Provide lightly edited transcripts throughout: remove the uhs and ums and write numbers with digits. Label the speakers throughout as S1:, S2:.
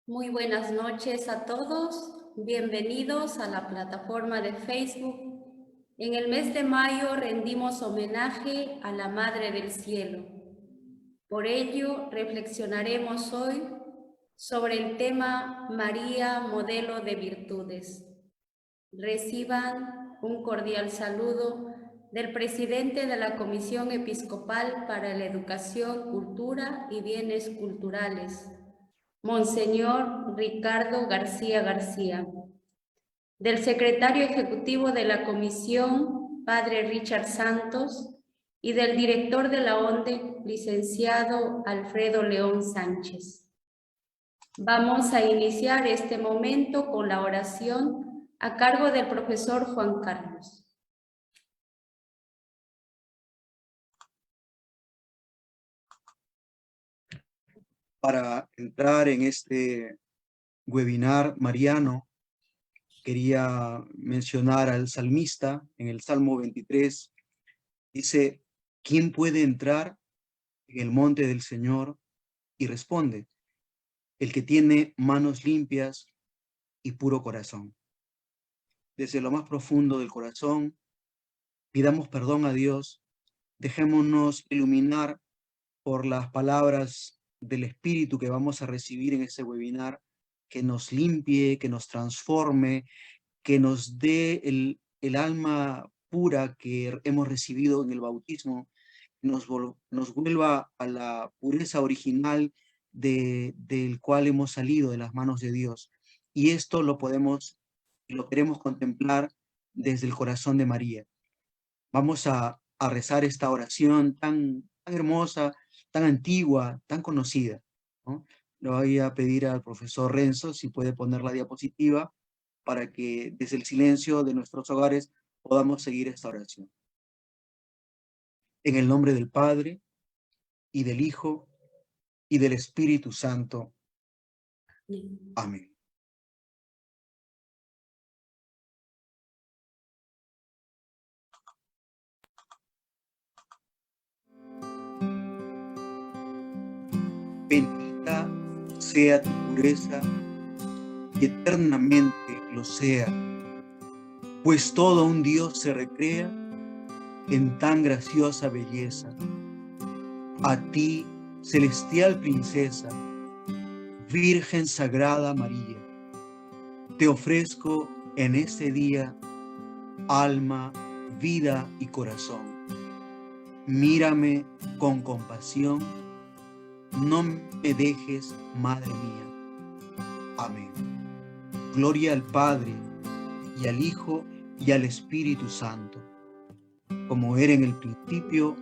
S1: Muy buenas noches a todos, bienvenidos a la plataforma de Facebook. En el mes de mayo rendimos homenaje a la Madre del Cielo. Por ello, reflexionaremos hoy sobre el tema María, modelo de virtudes. Reciban un cordial saludo del presidente de la Comisión Episcopal para la Educación, Cultura y Bienes Culturales, Monseñor Ricardo García García, del secretario ejecutivo de la Comisión, Padre Richard Santos, y del director de la ONDE, licenciado Alfredo León Sánchez. Vamos a iniciar este momento con la oración a cargo del profesor Juan Carlos.
S2: Para entrar en este webinar mariano, quería mencionar al salmista en el Salmo 23. Dice, ¿quién puede entrar en el monte del Señor? Y responde, el que tiene manos limpias y puro corazón. Desde lo más profundo del corazón, pidamos perdón a Dios, dejémonos iluminar por las palabras del Espíritu que vamos a recibir en este webinar que nos limpie, que nos transforme, que nos dé el alma pura que hemos recibido en el bautismo, nos vuelva a la pureza original del cual hemos salido de las manos de Dios. Y esto lo queremos contemplar desde el corazón de María. Vamos a rezar esta oración tan hermosa, tan antigua, tan conocida, ¿no? Le voy a pedir al profesor Renzo si puede poner la diapositiva para que desde el silencio de nuestros hogares podamos seguir esta oración. En el nombre del Padre, y del Hijo, y del Espíritu Santo. Amén. Bendita sea tu pureza, y eternamente lo sea, pues todo un Dios se recrea en tan graciosa belleza. A ti, celestial princesa, Virgen Sagrada María, te ofrezco en este día alma, vida y corazón. Mírame con compasión, no me dejes, Madre mía. Amén. Gloria al Padre, y al Hijo, y al Espíritu Santo, como era en el principio,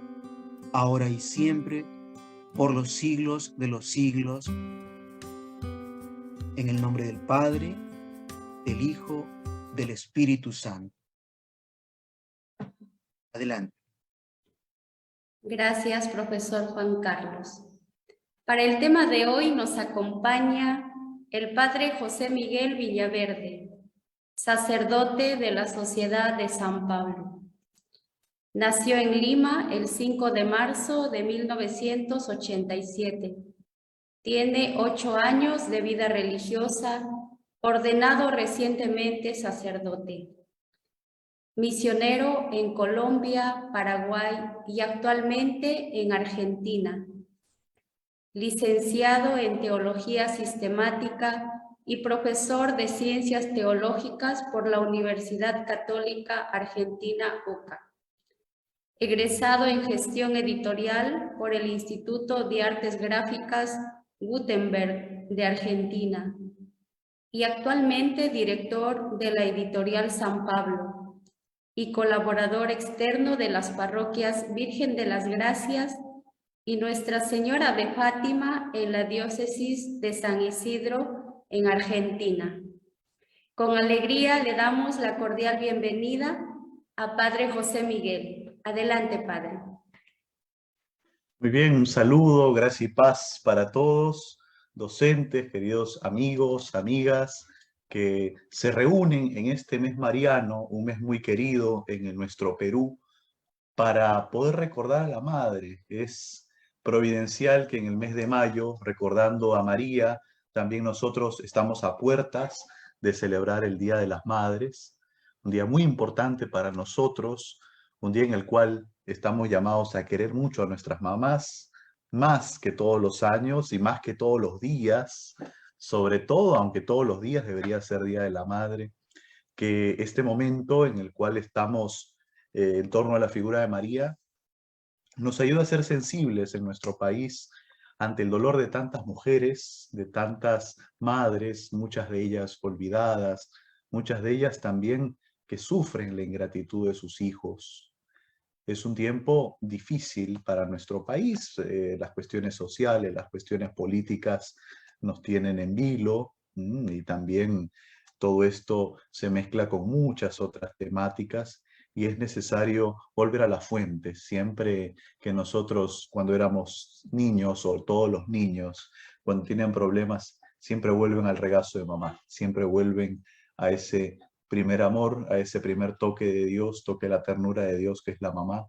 S2: ahora y siempre, por los siglos de los siglos. En el nombre del Padre, del Hijo, del Espíritu Santo. Adelante.
S1: Gracias, profesor Juan Carlos. Para el tema de hoy nos acompaña el padre José Miguel Villaverde, sacerdote de la Sociedad de San Pablo. Nació en Lima el 5 de marzo de 1987. Tiene 8 años de vida religiosa, ordenado recientemente sacerdote. Misionero en Colombia, Paraguay y actualmente en Argentina. Licenciado en Teología Sistemática y profesor de Ciencias Teológicas por la Universidad Católica Argentina UCA. Egresado en Gestión Editorial por el Instituto de Artes Gráficas Gutenberg de Argentina y actualmente director de la Editorial San Pablo y colaborador externo de las parroquias Virgen de las Gracias y Nuestra Señora de Fátima en la diócesis de San Isidro en Argentina. Con alegría le damos la cordial bienvenida a Padre José Miguel. Adelante, Padre.
S3: Muy bien, un saludo, gracia y paz para todos, docentes, queridos amigos, amigas, que se reúnen en este mes mariano, un mes muy querido en nuestro Perú, para poder recordar a la Madre. Es providencial que en el mes de mayo, recordando a María, también nosotros estamos a puertas de celebrar el Día de las Madres, un día muy importante para nosotros, un día en el cual estamos llamados a querer mucho a nuestras mamás, más que todos los años y más que todos los días, sobre todo, aunque todos los días debería ser Día de la Madre, que este momento en el cual estamos en torno a la figura de María nos ayuda a ser sensibles en nuestro país ante el dolor de tantas mujeres, de tantas madres, muchas de ellas olvidadas, muchas de ellas también que sufren la ingratitud de sus hijos. Es un tiempo difícil para nuestro país. Las cuestiones sociales, las cuestiones políticas nos tienen en vilo y también todo esto se mezcla con muchas otras temáticas y es necesario volver a la fuente. Siempre que nosotros, cuando éramos niños o todos los niños, cuando tienen problemas, siempre vuelven al regazo de mamá, siempre vuelven a ese primer amor, a ese primer toque de Dios, toque de la ternura de Dios que es la mamá.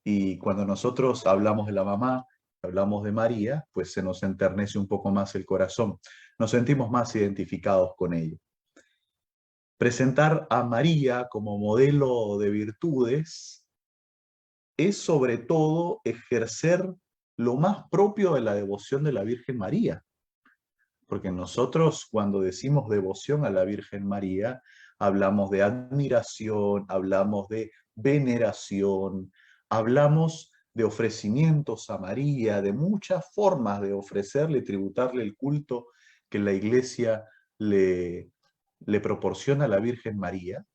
S3: Y cuando nosotros hablamos de la mamá, hablamos de María, pues se nos enternece un poco más el corazón. Nos sentimos más identificados con ella. Presentar a María como modelo de virtudes es sobre todo ejercer lo más propio de la devoción de la Virgen María. Porque nosotros cuando decimos devoción a la Virgen María, hablamos de admiración, hablamos de veneración, hablamos de ofrecimientos a María, de muchas formas de ofrecerle, tributarle el culto que la Iglesia le proporciona a la Virgen María.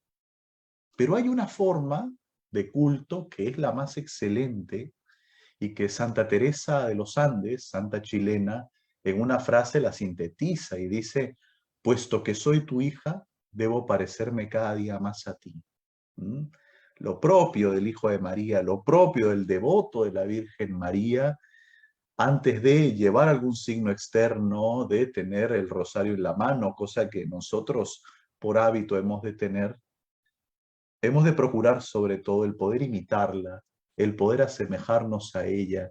S3: Pero hay una forma de culto que es la más excelente y que Santa Teresa de los Andes, santa chilena, en una frase la sintetiza y dice: puesto que soy tu hija, debo parecerme cada día más a ti. ¿Mm? Lo propio del Hijo de María, lo propio del devoto de la Virgen María, antes de llevar algún signo externo, de tener el rosario en la mano, cosa que nosotros por hábito hemos de tener, hemos de procurar sobre todo el poder imitarla, el poder asemejarnos a ella,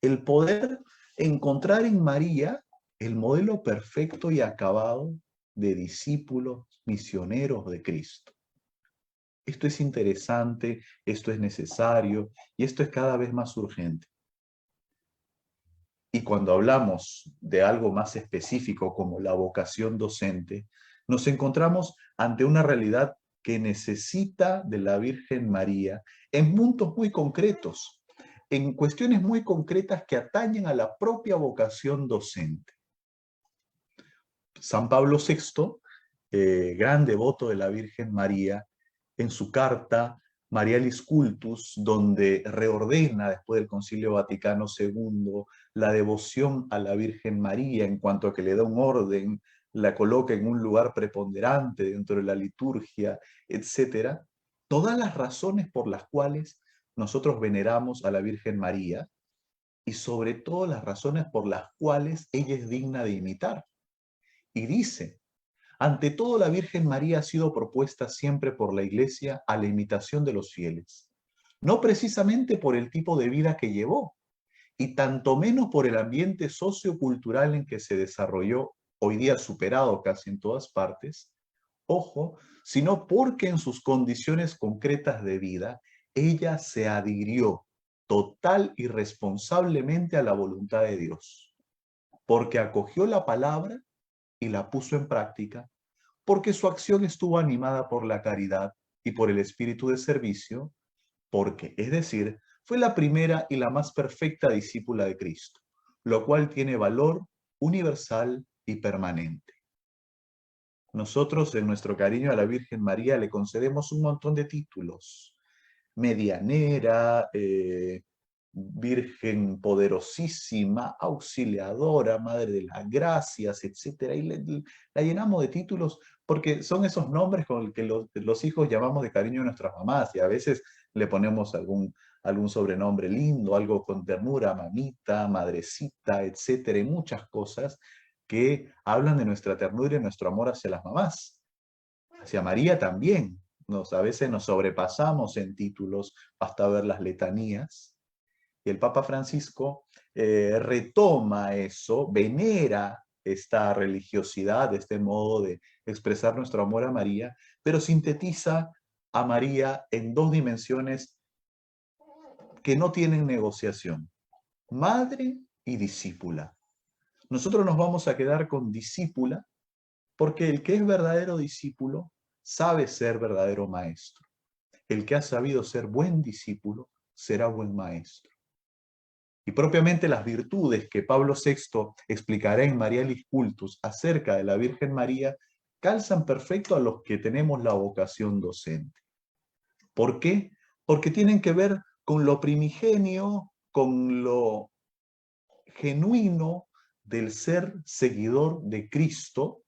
S3: el poder encontrar en María el modelo perfecto y acabado de discípulos misioneros de Cristo. Esto es interesante, esto es necesario y esto es cada vez más urgente. Y cuando hablamos de algo más específico como la vocación docente, nos encontramos ante una realidad que necesita de la Virgen María en puntos muy concretos, en cuestiones muy concretas que atañen a la propia vocación docente. San Pablo VI, gran devoto de la Virgen María, en su carta Marialis Cultus, donde reordena después del Concilio Vaticano II la devoción a la Virgen María en cuanto a que le da un orden, la coloca en un lugar preponderante dentro de la liturgia, etc. Todas las razones por las cuales nosotros veneramos a la Virgen María y sobre todo las razones por las cuales ella es digna de imitar. Y dice: ante todo, la Virgen María ha sido propuesta siempre por la Iglesia a la imitación de los fieles, no precisamente por el tipo de vida que llevó, y tanto menos por el ambiente sociocultural en que se desarrolló, hoy día superado casi en todas partes, ojo, sino porque en sus condiciones concretas de vida, ella se adhirió total y responsablemente a la voluntad de Dios, porque acogió la palabra y la puso en práctica, porque su acción estuvo animada por la caridad y por el espíritu de servicio, porque, es decir, fue la primera y la más perfecta discípula de Cristo, lo cual tiene valor universal y permanente. Nosotros, en nuestro cariño a la Virgen María, le concedemos un montón de títulos: medianera, Virgen poderosísima, auxiliadora, Madre de las Gracias, etc. Y la llenamos de títulos porque son esos nombres con los que los hijos llamamos de cariño a nuestras mamás, y a veces le ponemos algún sobrenombre lindo, algo con ternura: mamita, madrecita, etc. Y muchas cosas que hablan de nuestra ternura y nuestro amor hacia las mamás. Hacia María también. A veces nos sobrepasamos en títulos, basta ver las letanías. Y el Papa Francisco retoma eso, venera esta religiosidad, este modo de expresar nuestro amor a María, pero sintetiza a María en dos dimensiones que no tienen negociación: madre y discípula. Nosotros nos vamos a quedar con discípula porque el que es verdadero discípulo sabe ser verdadero maestro. El que ha sabido ser buen discípulo será buen maestro. Y propiamente las virtudes que Pablo VI explicará en Marialis Cultus acerca de la Virgen María calzan perfecto a los que tenemos la vocación docente. ¿Por qué? Porque tienen que ver con lo primigenio, con lo genuino del ser seguidor de Cristo,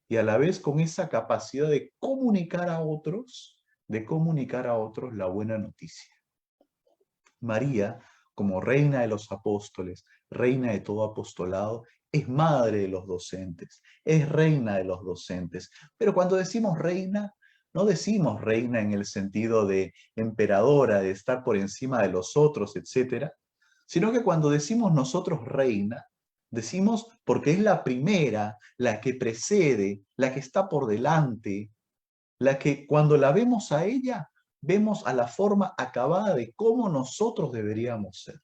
S3: y a la vez con esa capacidad de comunicar a otros la buena noticia. María, como reina de los apóstoles, reina de todo apostolado, es madre de los docentes, es reina de los docentes. Pero cuando decimos reina, no decimos reina en el sentido de emperadora, de estar por encima de los otros, etc., sino que cuando decimos nosotros reina, decimos porque es la primera, la que precede, la que está por delante, la que cuando la vemos a ella, vemos a la forma acabada de cómo nosotros deberíamos ser.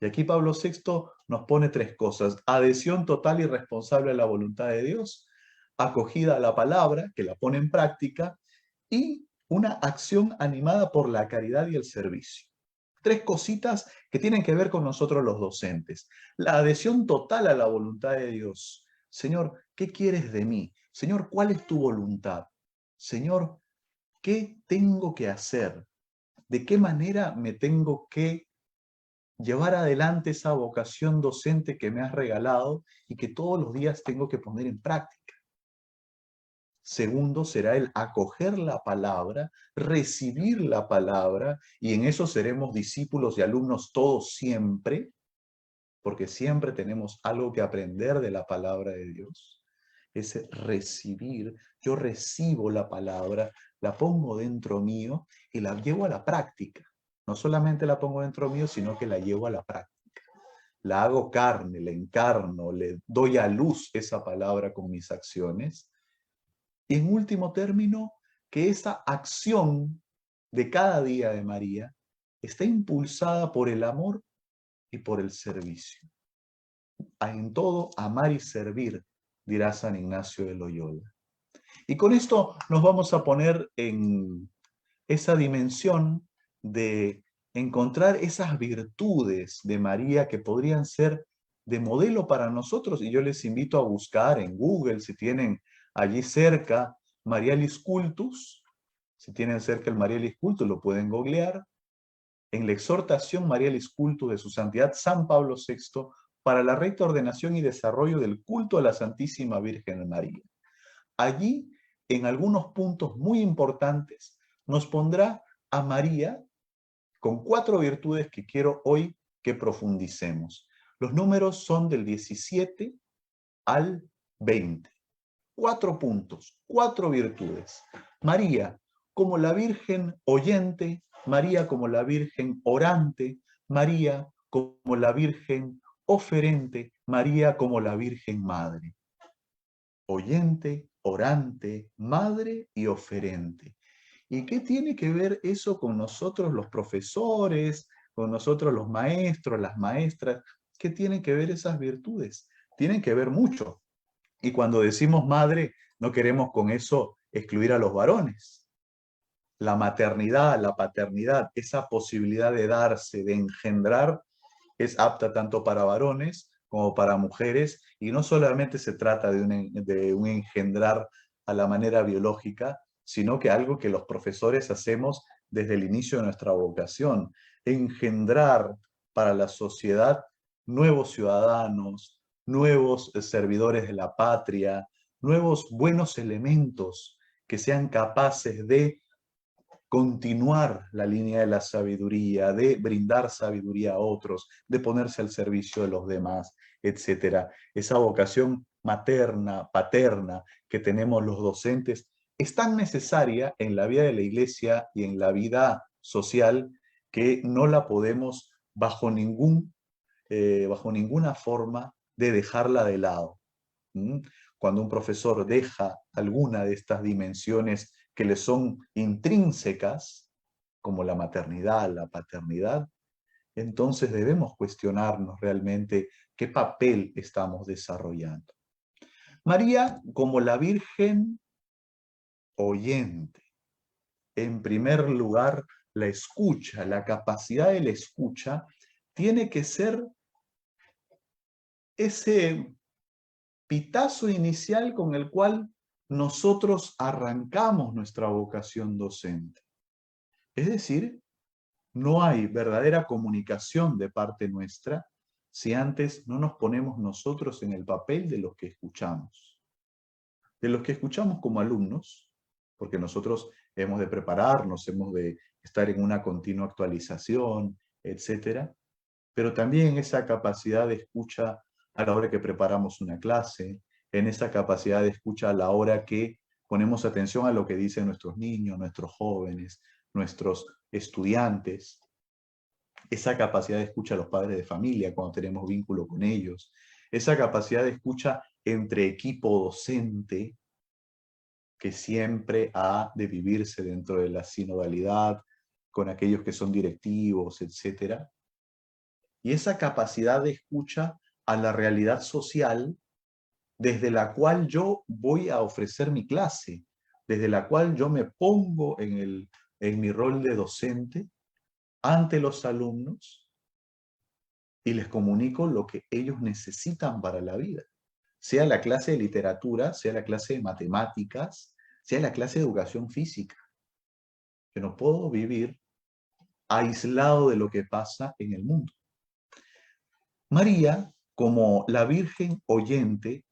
S3: Y aquí Pablo VI nos pone tres cosas: adhesión total y responsable a la voluntad de Dios, acogida a la palabra, que la pone en práctica, y una acción animada por la caridad y el servicio. Tres cositas que tienen que ver con nosotros los docentes. La adhesión total a la voluntad de Dios. Señor, ¿qué quieres de mí? Señor, ¿cuál es tu voluntad? Señor, ¿qué tengo que hacer? ¿De qué manera me tengo que llevar adelante esa vocación docente que me has regalado y que todos los días tengo que poner en práctica? Segundo, será el acoger la palabra, recibir la palabra, y en eso seremos discípulos y alumnos todos siempre, porque siempre tenemos algo que aprender de la palabra de Dios. Es recibir, yo recibo la palabra, la pongo dentro mío y la llevo a la práctica. No solamente la pongo dentro mío, sino que la llevo a la práctica. La hago carne, la encarno, le doy a luz esa palabra con mis acciones. Y en último término, que esa acción de cada día de María está impulsada por el amor y por el servicio. En todo, amar y servir, dirá San Ignacio de Loyola. Y con esto nos vamos a poner en esa dimensión de encontrar esas virtudes de María que podrían ser de modelo para nosotros. Y yo les invito a buscar en Google, si tienen allí cerca, Marialis Cultus. Si tienen cerca el Marialis Cultus, lo pueden googlear. En la exhortación Marialis Cultus de su santidad San Pablo VI para la recta ordenación y desarrollo del culto a la Santísima Virgen María. Allí, en algunos puntos muy importantes, nos pondrá a María con 4 virtudes que quiero hoy que profundicemos. Los números son del 17 al 20. 4 puntos, 4 virtudes. María como la Virgen oyente, María como la Virgen orante, María como la Virgen oferente, María como la Virgen madre. Oyente, orante, madre y oferente. ¿Y qué tiene que ver eso con nosotros los profesores, con nosotros los maestros, las maestras? ¿Qué tienen que ver esas virtudes? Tienen que ver mucho. Y cuando decimos madre, no queremos con eso excluir a los varones. La maternidad, la paternidad, esa posibilidad de darse, de engendrar, es apta tanto para varones como para mujeres, y no solamente se trata de un engendrar a la manera biológica, sino que algo que los profesores hacemos desde el inicio de nuestra vocación, engendrar para la sociedad nuevos ciudadanos, nuevos servidores de la patria, nuevos buenos elementos que sean capaces de continuar la línea de la sabiduría, de brindar sabiduría a otros, de ponerse al servicio de los demás, etc. Esa vocación materna, paterna que tenemos los docentes es tan necesaria en la vida de la Iglesia y en la vida social que no la podemos bajo ninguna forma de dejarla de lado. Cuando un profesor deja alguna de estas dimensiones que le son intrínsecas, como la maternidad, la paternidad, entonces debemos cuestionarnos realmente qué papel estamos desarrollando. María, como la Virgen oyente, en primer lugar, la escucha, la capacidad de la escucha, tiene que ser ese pitazo inicial con el cual nosotros arrancamos nuestra vocación docente. Es decir, no hay verdadera comunicación de parte nuestra si antes no nos ponemos nosotros en el papel de los que escuchamos. De los que escuchamos como alumnos, porque nosotros hemos de prepararnos, hemos de estar en una continua actualización, etc. Pero también en esa capacidad de escucha a la hora que preparamos una clase, en esa capacidad de escucha a la hora que ponemos atención a lo que dicen nuestros niños, nuestros jóvenes, nuestros estudiantes, esa capacidad de escucha a los padres de familia cuando tenemos vínculo con ellos, esa capacidad de escucha entre equipo docente que siempre ha de vivirse dentro de la sinodalidad, con aquellos que son directivos, etc. y esa capacidad de escucha a la realidad social desde la cual yo voy a ofrecer mi clase, desde la cual yo me pongo en mi rol de docente ante los alumnos y les comunico lo que ellos necesitan para la vida. Sea la clase de literatura, sea la clase de matemáticas, sea la clase de educación física. Yo no puedo vivir aislado de lo que pasa en el mundo. María, como la Virgen oyente,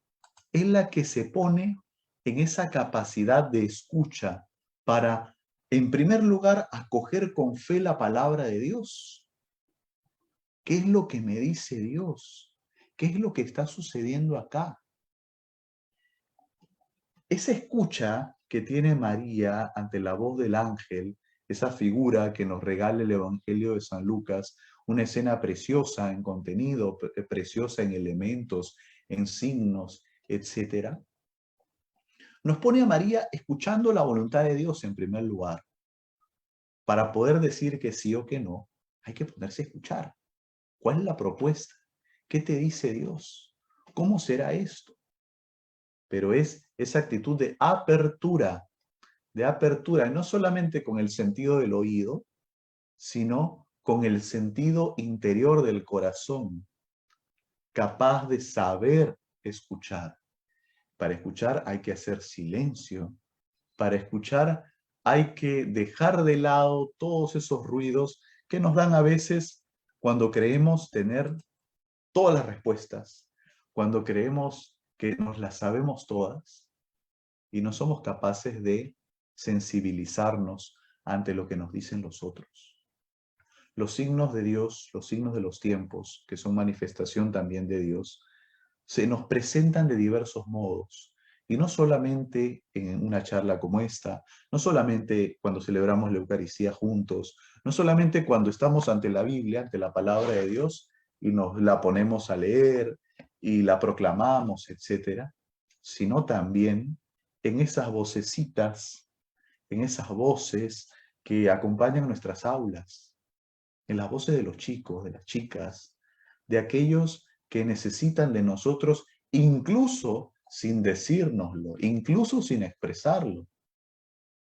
S3: es la que se pone en esa capacidad de escucha para, en primer lugar, acoger con fe la palabra de Dios. ¿Qué es lo que me dice Dios? ¿Qué es lo que está sucediendo acá? Esa escucha que tiene María ante la voz del ángel, esa figura que nos regala el Evangelio de San Lucas, una escena preciosa en contenido, preciosa en elementos, en signos, etcétera, nos pone a María escuchando la voluntad de Dios en primer lugar. Para poder decir que sí o que no, hay que ponerse a escuchar. ¿Cuál es la propuesta? ¿Qué te dice Dios? ¿Cómo será esto? Pero es esa actitud de apertura, y no solamente con el sentido del oído, sino con el sentido interior del corazón, capaz de saber escuchar. Para escuchar hay que hacer silencio. Para escuchar hay que dejar de lado todos esos ruidos que nos dan a veces cuando creemos tener todas las respuestas, cuando creemos que nos las sabemos todas y no somos capaces de sensibilizarnos ante lo que nos dicen los otros. Los signos de Dios, los signos de los tiempos, que son manifestación también de Dios, se nos presentan de diversos modos. Y no solamente en una charla como esta, no solamente cuando celebramos la Eucaristía juntos, no solamente cuando estamos ante la Biblia, ante la palabra de Dios, y nos la ponemos a leer y la proclamamos, etcétera, sino también en esas vocecitas, en esas voces que acompañan nuestras aulas, en las voces de los chicos, de las chicas, de aquellos que necesitan de nosotros, incluso sin decírnoslo, incluso sin expresarlo.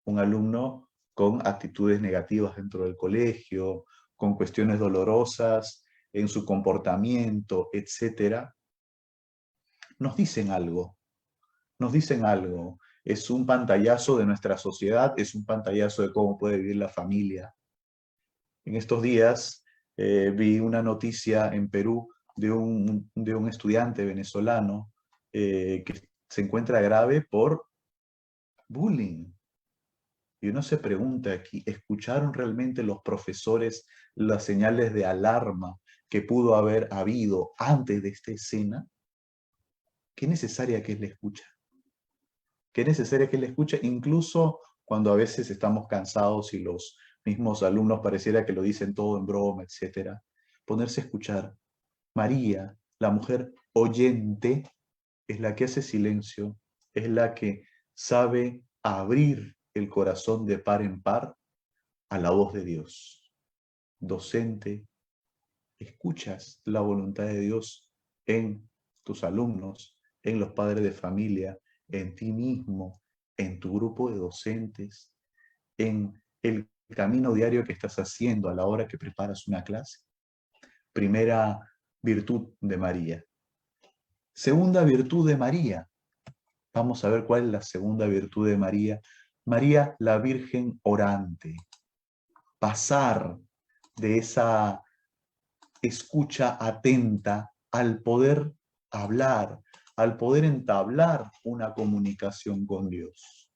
S3: Un alumno con actitudes negativas dentro del colegio, con cuestiones dolorosas en su comportamiento, etcétera, nos dicen algo, nos dicen algo. Es un pantallazo de nuestra sociedad, es un pantallazo de cómo puede vivir la familia. En estos días vi una noticia en Perú de un estudiante venezolano que se encuentra grave por bullying. Y uno se pregunta aquí, ¿escucharon realmente los profesores las señales de alarma que pudo haber habido antes de esta escena? Qué necesaria que es la escucha. Qué necesaria que es la escucha, incluso cuando a veces estamos cansados y los mismos alumnos pareciera que lo dicen todo en broma, etc. Ponerse a escuchar. María, la mujer oyente, es la que hace silencio, es la que sabe abrir el corazón de par en par a la voz de Dios. Docente, escuchas la voluntad de Dios en tus alumnos, en los padres de familia, en ti mismo, en tu grupo de docentes, en el camino diario que estás haciendo a la hora que preparas una clase. Primera virtud de María. Segunda virtud de María. Vamos a ver cuál es la segunda virtud de María. María, la Virgen orante. Pasar de esa escucha atenta al poder hablar, al poder entablar una comunicación con Dios.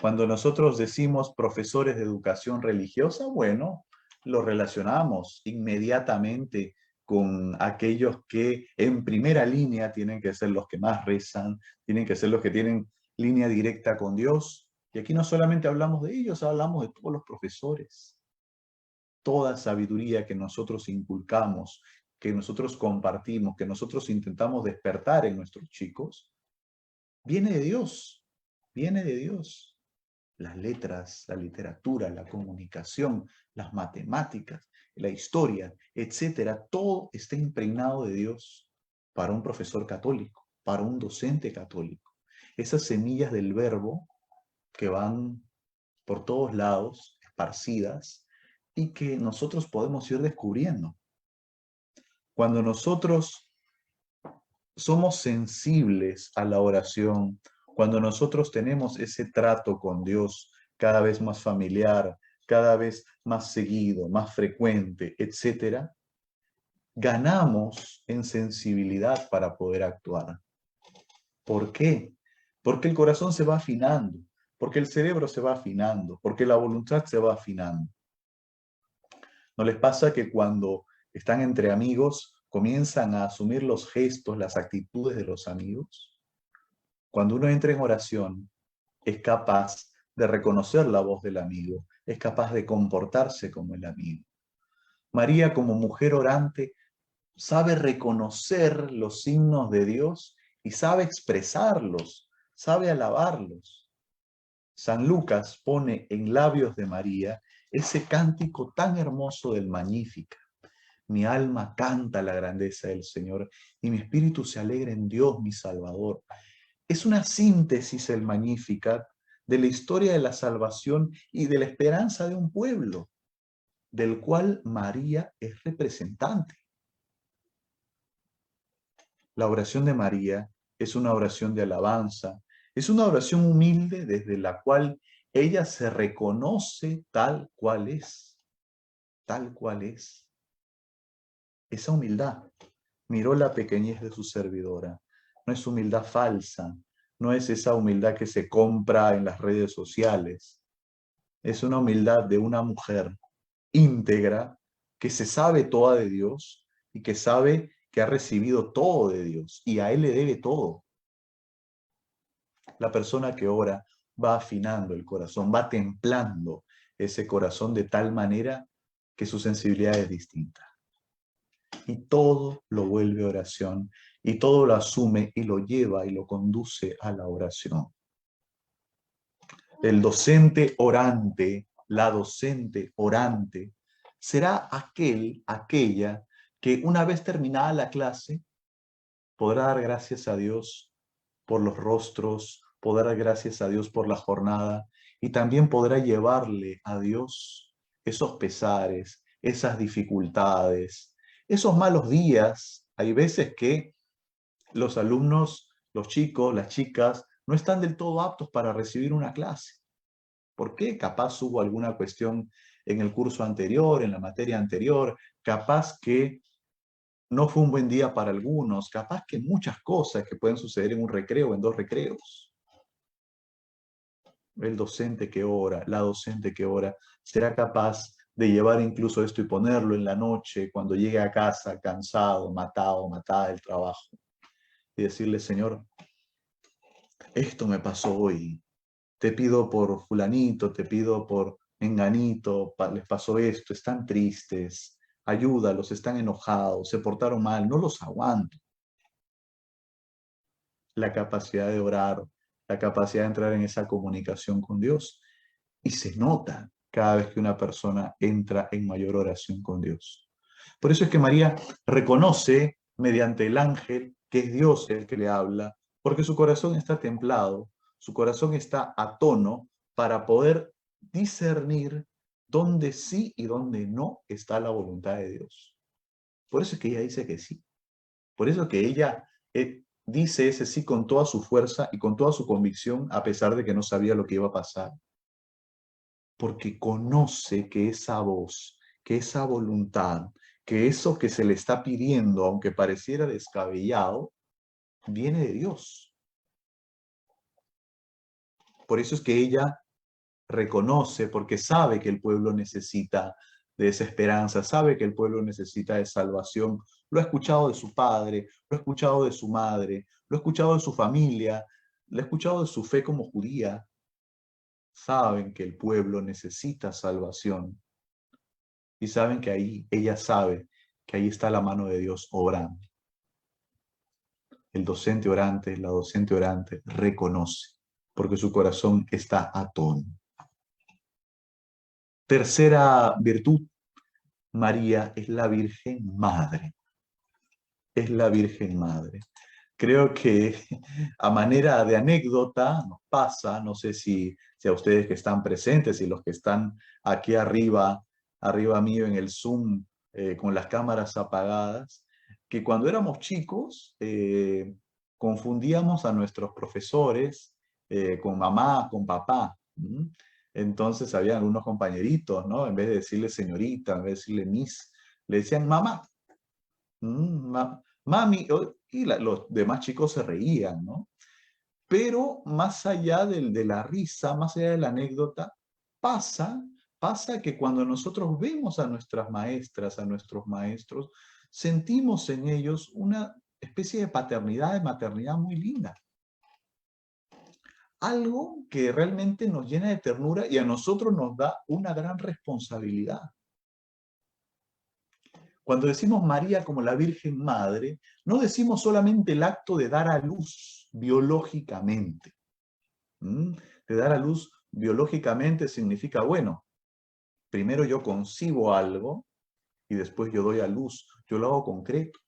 S3: Cuando nosotros decimos profesores de educación religiosa, bueno, lo relacionamos inmediatamente con aquellos que en primera línea tienen que ser los que más rezan, tienen que ser los que tienen línea directa con Dios. Y aquí no solamente hablamos de ellos, hablamos de todos los profesores. Toda sabiduría que nosotros inculcamos, que nosotros compartimos, que nosotros intentamos despertar en nuestros chicos, viene de Dios, viene de Dios. las letras, la literatura, la comunicación, las matemáticas, la historia, etcétera, todo está impregnado de Dios para un profesor católico, para un docente católico. Esas semillas del verbo que van por todos lados, esparcidas, y que nosotros podemos ir descubriendo. Cuando nosotros somos sensibles a la oración, cuando nosotros tenemos ese trato con Dios cada vez más familiar, cada vez más seguido, más frecuente, etcétera, ganamos en sensibilidad para poder actuar. ¿Por qué? Porque el corazón se va afinando, porque el cerebro se va afinando, porque la voluntad se va afinando. ¿No les pasa que cuando están entre amigos comienzan a asumir los gestos, las actitudes de los amigos? Cuando uno entra en oración, es capaz de reconocer la voz del amigo, es capaz de comportarse como el amigo. María, como mujer orante, sabe reconocer los signos de Dios y sabe expresarlos, sabe alabarlos. San Lucas pone en labios de María ese cántico tan hermoso del Magníficat. Mi alma canta la grandeza del Señor y mi espíritu se alegra en Dios, mi Salvador. Es una síntesis el Magníficat de la historia de la salvación y de la esperanza de un pueblo, del cual María es representante. La oración de María es una oración de alabanza, es una oración humilde desde la cual ella se reconoce tal cual es, tal cual es. Esa humildad miró la pequeñez de su servidora. No es humildad falsa, no es esa humildad que se compra en las redes sociales. Es una humildad de una mujer íntegra que se sabe toda de Dios y que sabe que ha recibido todo de Dios y a Él le debe todo. La persona que ora va afinando el corazón, va templando ese corazón de tal manera que su sensibilidad es distinta. Y todo lo vuelve oración, y todo lo asume y lo lleva y lo conduce a la oración. El docente orante, la docente orante, será aquella que una vez terminada la clase podrá dar gracias a Dios por los rostros, podrá dar gracias a Dios por la jornada y también podrá llevarle a Dios esos pesares, esas dificultades, esos malos días. Hay veces que los alumnos, los chicos, las chicas, no están del todo aptos para recibir una clase. ¿Por qué? Capaz hubo alguna cuestión en el curso anterior, en la materia anterior, capaz que no fue un buen día para algunos, capaz que muchas cosas que pueden suceder en un recreo, en 2 recreos. El docente que ora, la docente que ora, será capaz de llevar incluso esto y ponerlo en la noche, cuando llegue a casa cansado, matado, matada del trabajo, y decirle, Señor, esto me pasó hoy, te pido por fulanito, te pido por menganito, les pasó esto, están tristes, ayúdalos, están enojados, se portaron mal, no los aguanto. La capacidad de orar, la capacidad de entrar en esa comunicación con Dios. Y se nota cada vez que una persona entra en mayor oración con Dios. Por eso es que María reconoce mediante el ángel que es Dios el que le habla, porque su corazón está templado, su corazón está a tono para poder discernir dónde sí y dónde no está la voluntad de Dios. Por eso es que ella dice que sí. Por eso es que ella dice ese sí con toda su fuerza y con toda su convicción, a pesar de que no sabía lo que iba a pasar. Porque conoce que esa voz, que esa voluntad, que eso que se le está pidiendo, aunque pareciera descabellado, viene de Dios. Por eso es que ella reconoce, porque sabe que el pueblo necesita de esa esperanza, sabe que el pueblo necesita de salvación. Lo ha escuchado de su padre, lo ha escuchado de su madre, lo ha escuchado de su familia, lo ha escuchado de su fe como judía. Saben que el pueblo necesita salvación. Y saben que ahí, ella sabe que ahí está la mano de Dios obrando. El docente orante, la docente orante reconoce, porque su corazón está a tono, Tercera virtud, María es la Virgen Madre. Es la Virgen Madre. Creo que a manera de anécdota nos pasa, no sé si a ustedes que están presentes y los que están aquí arriba mío en el Zoom con las cámaras apagadas, que cuando éramos chicos confundíamos a nuestros profesores con mamá, con papá. Entonces había algunos compañeritos, ¿no? En vez de decirle señorita, en vez de decirle miss, le decían mamá. Mami, y los demás chicos se reían, ¿no? Pero más allá de la risa, más allá de la anécdota, pasa que cuando nosotros vemos a nuestras maestras, a nuestros maestros, sentimos en ellos una especie de paternidad, de maternidad muy linda. Algo que realmente nos llena de ternura y a nosotros nos da una gran responsabilidad. Cuando decimos María como la Virgen Madre, no decimos solamente el acto de dar a luz biológicamente. De dar a luz biológicamente significa, bueno, primero yo concibo algo y después yo doy a luz. Yo lo hago concreto.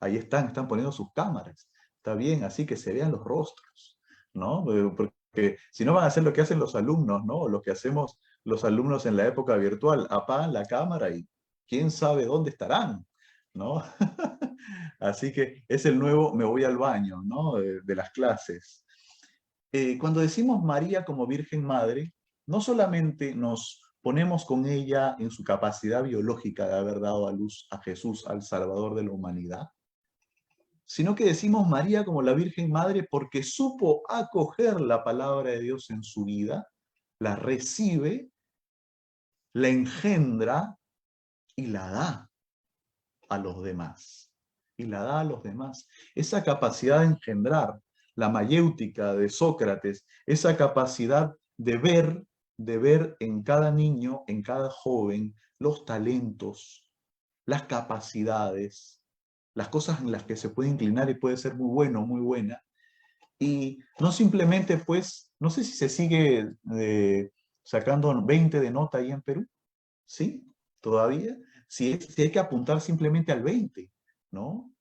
S3: Ahí están poniendo sus cámaras. Está bien, así que se vean los rostros, ¿no? Porque si no van a hacer lo que hacen los alumnos, ¿no? Lo que hacemos los alumnos en la época virtual, apagan la cámara y quién sabe dónde estarán, ¿no? Así que es el nuevo me voy al baño, ¿no? De las clases. Cuando decimos María como Virgen Madre, no solamente nos ponemos con ella en su capacidad biológica de haber dado a luz a Jesús, al Salvador de la humanidad, sino que decimos María como la Virgen Madre porque supo acoger la palabra de Dios en su vida, la recibe, la engendra y la da a los demás. Y la da a los demás. Esa capacidad de engendrar, la mayéutica de Sócrates, esa capacidad de ver en cada niño, en cada joven, los talentos, las capacidades, las cosas en las que se puede inclinar y puede ser muy bueno, muy buena. Y no simplemente, pues, no sé si se sigue sacando 20 de nota ahí en Perú, ¿sí? ¿Todavía? Si hay que apuntar simplemente al 20, ¿no?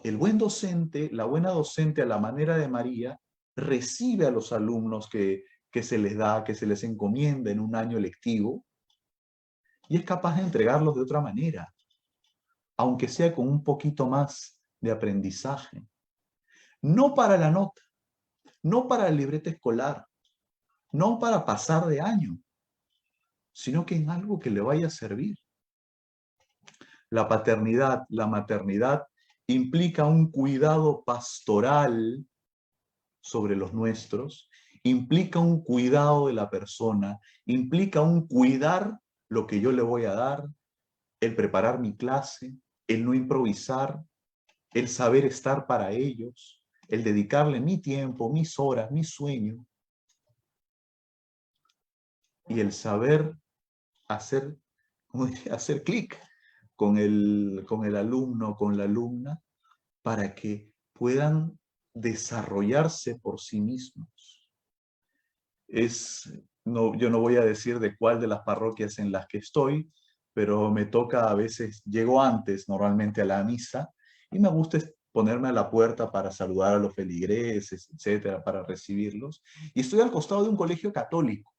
S3: El buen docente, la buena docente a la manera de María, recibe a los alumnos que se les da, que se les encomienda en un año lectivo, y es capaz de entregarlos de otra manera, aunque sea con un poquito más de aprendizaje. No para la nota, no para el libreta escolar, no para pasar de año, sino que en algo que le vaya a servir. La paternidad, la maternidad implica un cuidado pastoral sobre los nuestros, implica un cuidado de la persona, implica un cuidar lo que yo le voy a dar, el preparar mi clase, el no improvisar, el saber estar para ellos, el dedicarle mi tiempo, mis horas, mi sueño, y el saber hacer, hacer clic con el alumno, con la alumna, para que puedan desarrollarse por sí mismos. Yo no voy a decir de cuál de las parroquias en las que estoy, pero me toca a veces, llego antes normalmente a la misa, y me gusta ponerme a la puerta para saludar a los feligreses, etcétera, para recibirlos. Y estoy al costado de un colegio católico,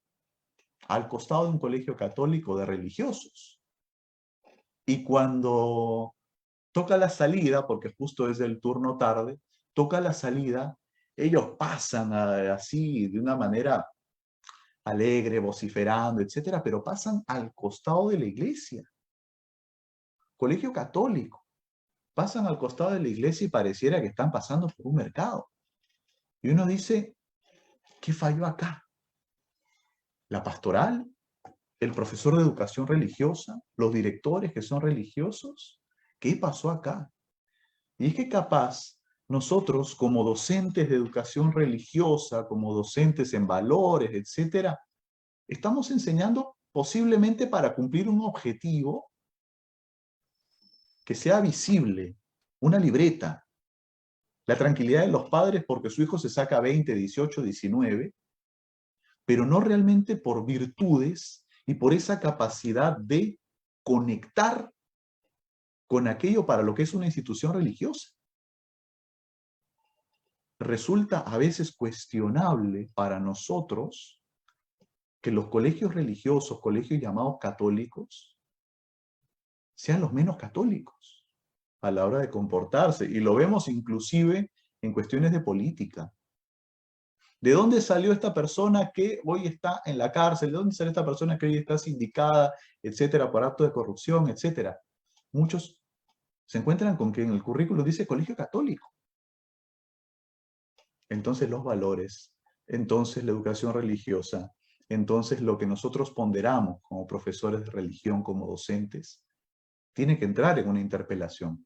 S3: de religiosos. Y cuando toca la salida, porque justo es el turno tarde, toca la salida, ellos pasan así de una manera alegre, vociferando, etcétera, pero pasan al costado de la iglesia. Colegio católico. Pasan al costado de la iglesia y pareciera que están pasando por un mercado. Y uno dice, ¿qué falló acá? ¿La pastoral? ¿El profesor de educación religiosa? ¿Los directores que son religiosos? ¿Qué pasó acá? Y es que capaz nosotros como docentes de educación religiosa, como docentes en valores, etcétera, estamos enseñando posiblemente para cumplir un objetivo que sea visible, una libreta, la tranquilidad de los padres porque su hijo se saca 20, 18, 19, pero no realmente por virtudes y por esa capacidad de conectar con aquello para lo que es una institución religiosa. Resulta a veces cuestionable para nosotros que los colegios religiosos, colegios llamados católicos, sean los menos católicos a la hora de comportarse. Y lo vemos inclusive en cuestiones de política. ¿De dónde salió esta persona que hoy está en la cárcel? ¿De dónde salió esta persona que hoy está sindicada, etcétera, por actos de corrupción, etcétera? Muchos se encuentran con que en el currículo dice colegio católico. Entonces los valores, entonces la educación religiosa, entonces lo que nosotros ponderamos como profesores de religión, como docentes, tiene que entrar en una interpelación.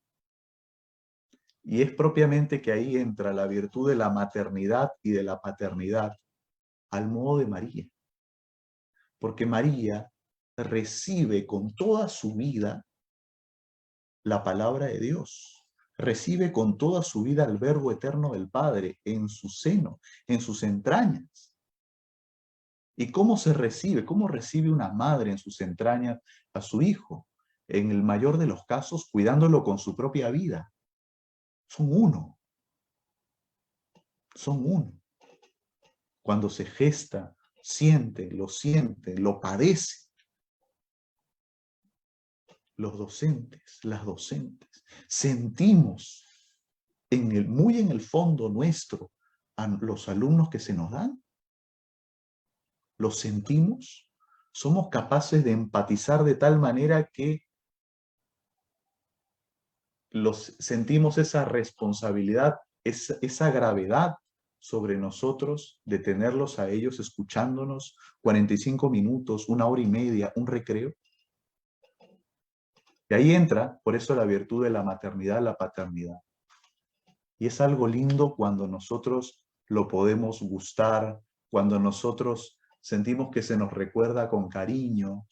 S3: Y es propiamente que ahí entra la virtud de la maternidad y de la paternidad al modo de María. Porque María recibe con toda su vida la palabra de Dios. Recibe con toda su vida el Verbo eterno del Padre en su seno, en sus entrañas. ¿Y cómo se recibe? ¿Cómo recibe una madre en sus entrañas a su hijo? En el mayor de los casos, cuidándolo con su propia vida. Son uno. Son uno. Cuando se gesta, siente, lo padece. Los docentes, las docentes, sentimos muy en el fondo nuestro a los alumnos que se nos dan. Los sentimos, somos capaces de empatizar de tal manera que sentimos esa responsabilidad, esa gravedad sobre nosotros de tenerlos a ellos escuchándonos 45 minutos, 1 hora y media, un recreo. Y ahí entra, por eso, la virtud de la maternidad, la paternidad. Y es algo lindo cuando nosotros lo podemos gustar, cuando nosotros sentimos que se nos recuerda con cariño.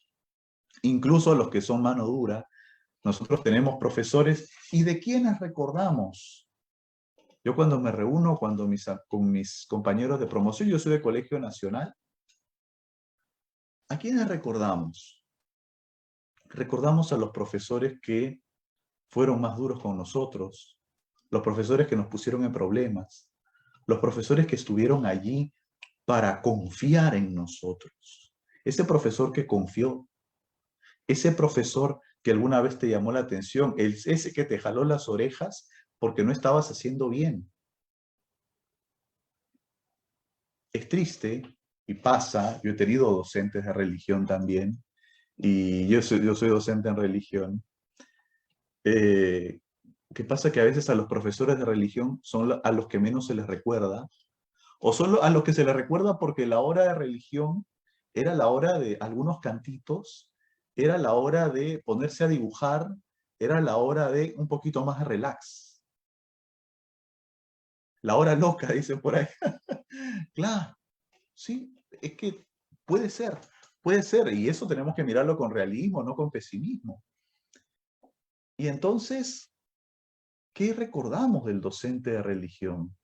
S3: Incluso los que son mano dura, nosotros tenemos profesores, ¿y de quiénes recordamos? Yo cuando me reúno con mis compañeros de promoción, yo soy de Colegio Nacional, ¿a quiénes recordamos? Recordamos a los profesores que fueron más duros con nosotros, los profesores que nos pusieron en problemas, los profesores que estuvieron allí para confiar en nosotros. Ese profesor que confió, ese profesor que alguna vez te llamó la atención, ese que te jaló las orejas porque no estabas haciendo bien. Es triste y pasa, yo he tenido docentes de religión también, y yo soy docente en religión. ¿Qué pasa? Que a veces a los profesores de religión son a los que menos se les recuerda, o solo a los que se les recuerda porque la hora de religión era la hora de algunos cantitos, era la hora de ponerse a dibujar, era la hora de un poquito más de relax. La hora loca, dicen por ahí. Claro, sí, es que puede ser, y eso tenemos que mirarlo con realismo, no con pesimismo. Y entonces, ¿qué recordamos del docente de religión?